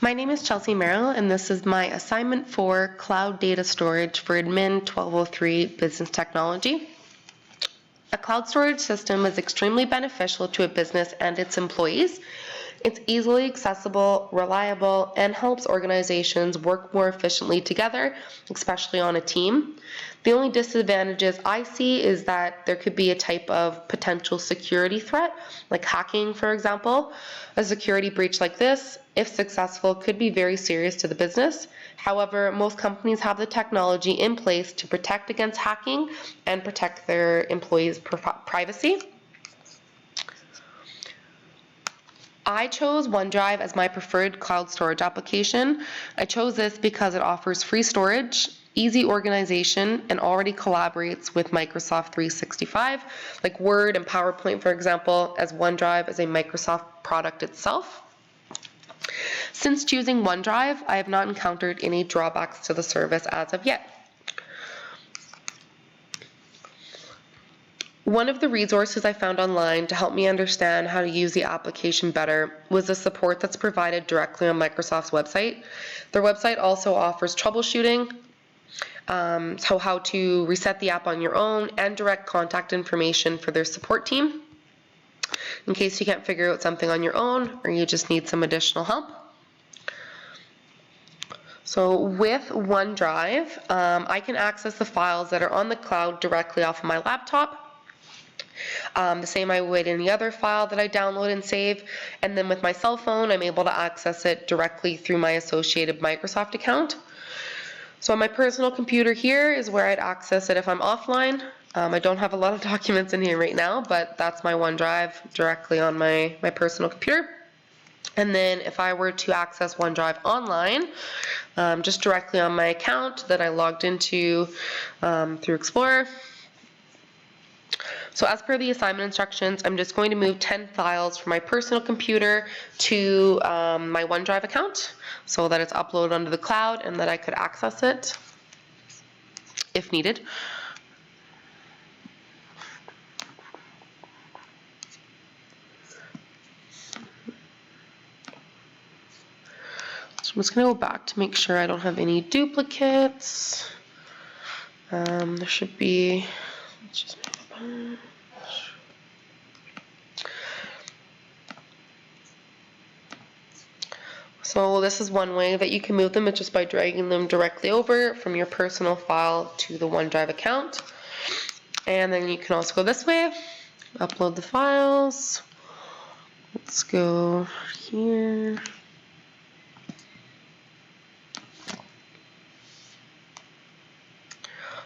My name is Chelsea Merrill, and this is my assignment for Cloud Data Storage for ADMN1203 Business Technology. A cloud storage system is extremely beneficial to a business and its employees. It's easily accessible, reliable, and helps organizations work more efficiently together, especially on a team. The only disadvantages I see is that there could be a type of potential security threat, like hacking, for example. A security breach like this, if successful, could be very serious to the business. However, most companies have the technology in place to protect against hacking and protect their employees' privacy. I chose OneDrive as my preferred cloud storage application. I chose this because it offers free storage, easy organization, and already collaborates with Microsoft 365, like Word and PowerPoint, for example, as OneDrive is a Microsoft product itself. Since choosing OneDrive, I have not encountered any drawbacks to the service as of yet. One of the resources I found online to help me understand how to use the application better was the support that's provided directly on Microsoft's website. Their website also offers troubleshooting, so how to reset the app on your own, and direct contact information for their support team in case you can't figure out something on your own or you just need some additional help. So with OneDrive, I can access the files that are on the cloud directly off of my laptop. The same I would any other file that I download and save. And then with my cell phone, I'm able to access it directly through my associated Microsoft account. So on my personal computer here is where I'd access it if I'm offline. I don't have a lot of documents in here right now, but that's my OneDrive directly on my personal computer. And then if I were to access OneDrive online, just directly on my account that I logged into through Explorer. So as per the assignment instructions, I'm just going to move 10 files from my personal computer to my OneDrive account so that it's uploaded onto the cloud and that I could access it if needed. So I'm just going to go back to make sure I don't have any duplicates. There should be, let's just make a bunch. So this is one way that you can move them, it's just by dragging them directly over from your personal file to the OneDrive account. And then you can also go this way, upload the files. Let's go here.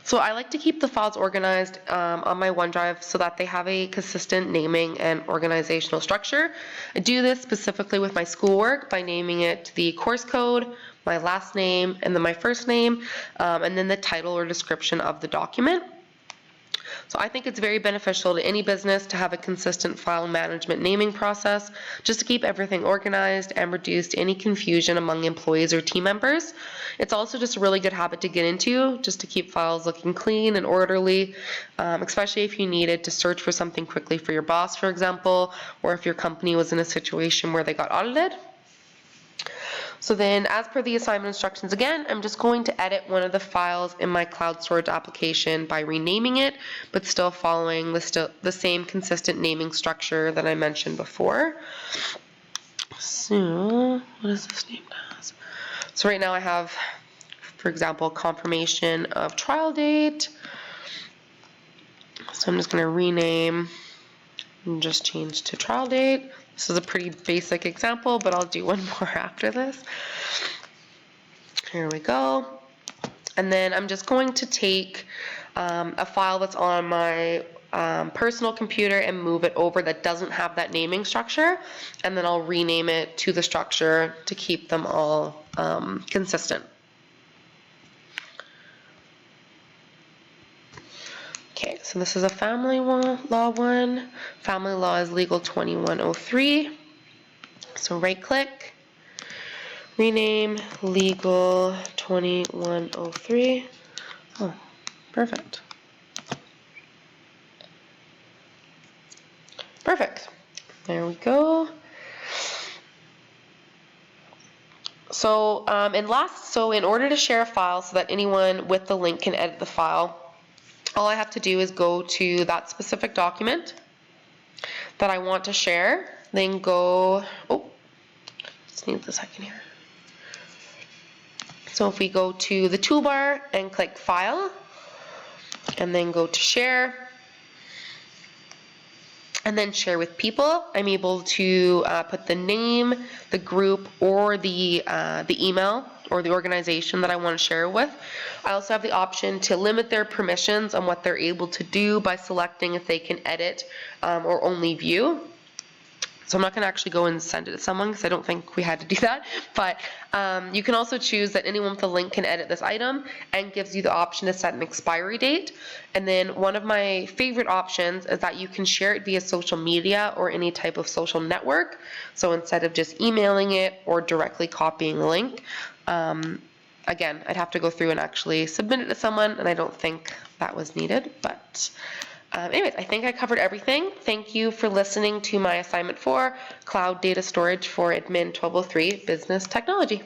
So I like to keep the files organized on my OneDrive so that they have a consistent naming and organizational structure. I do this specifically with my schoolwork by naming it the course code, my last name, and then my first name, and then the title or description of the document. So I think it's very beneficial to any business to have a consistent file management naming process just to keep everything organized and reduce any confusion among employees or team members. It's also just a really good habit to get into just to keep files looking clean and orderly, especially if you needed to search for something quickly for your boss, for example, or if your company was in a situation where they got audited. So then, as per the assignment instructions again, I'm just going to edit one of the files in my cloud storage application by renaming it, but still following the same consistent naming structure that I mentioned before. So, what is this named as? So right now I have, for example, confirmation of trial date. So I'm just going to rename and just change to trial date. This is a pretty basic example, but I'll do one more after this. Here we go. And then I'm just going to take a file that's on my personal computer and move it over that doesn't have that naming structure, and then I'll rename it to the structure to keep them all consistent. Okay, so this is a family law one. Family law is legal 2103. So right click, rename legal 2103. Oh, perfect. Perfect. There we go. So in order to share a file so that anyone with the link can edit the file, all I have to do is go to that specific document that I want to share, then go, just need a second here. So if we go to the toolbar and click File, and then go to Share, and then Share with People, I'm able to put the name, the group, or the email or the organization that I want to share with. I also have the option to limit their permissions on what they're able to do by selecting if they can edit or only view. So I'm not going to actually go and send it to someone because I don't think we had to do that. But you can also choose that anyone with a link can edit this item, and gives you the option to set an expiry date. And then one of my favorite options is that you can share it via social media or any type of social network. So instead of just emailing it or directly copying the link, again, I'd have to go through and actually submit it to someone, and I don't think that was needed. But anyways, I think I covered everything. Thank you for listening to my assignment 4, Cloud Data Storage for ADMN1203 Business Technology.